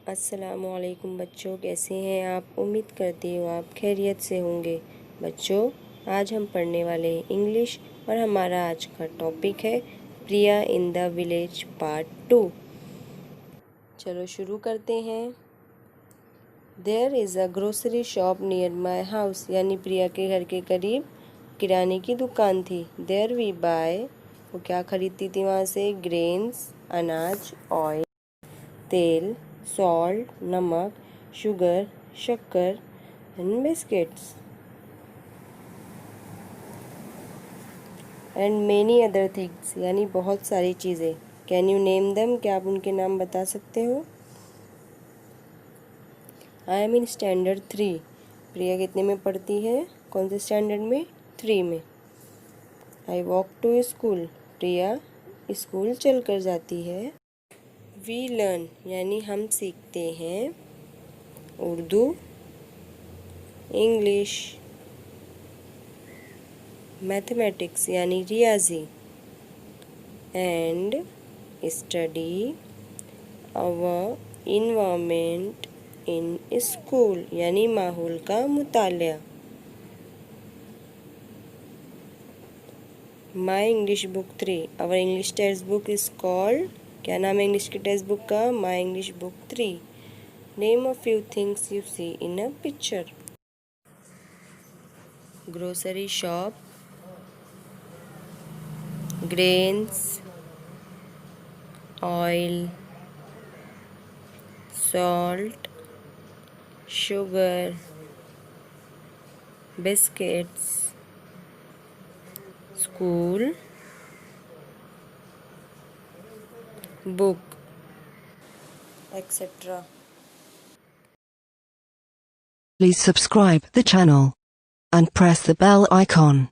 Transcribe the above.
अस्सलामुअलैकुम बच्चों, कैसे हैं आप। उम्मीद करती हूँ आप खैरियत से होंगे। बच्चों, आज हम पढ़ने वाले हैं इंग्लिश और हमारा आज का टॉपिक है Priya in the village part 2। चलो शुरू करते हैं। There is a grocery shop near my house, यानी प्रिया के घर के करीब किराने की दुकान थी। देयर वी बाय, वो क्या खरीदती थी वहाँ से? ग्रेन्स, अनाज, ऑयल, तेल, सॉल्ट, नमक, शुगर, शक्कर and biscuits and many other things, यानी बहुत सारी चीज़ें। कैन यू नेम देम, क्या आप उनके नाम बता सकते हो? I am in standard 3। प्रिया कितने में पढ़ती है? कौन से स्टैंडर्ड में? 3 में। I walk to school, Priya school चल कर जाती है। वी लर्न, यानी हम सीखते हैं उर्दू, इंग्लिश, मैथमेटिक्स यानी रियाजी, and study our environment in school, यानी माहौल का मुतालिया। My English book 3, our English text book is called, क्या नाम है इंग्लिश की टेक्स्ट बुक का? My English book 3। Name a few things you see in a picture. Grocery shop, grains, oil, salt, sugar, biscuits, school, book, etc. Please subscribe the channel and press the bell icon.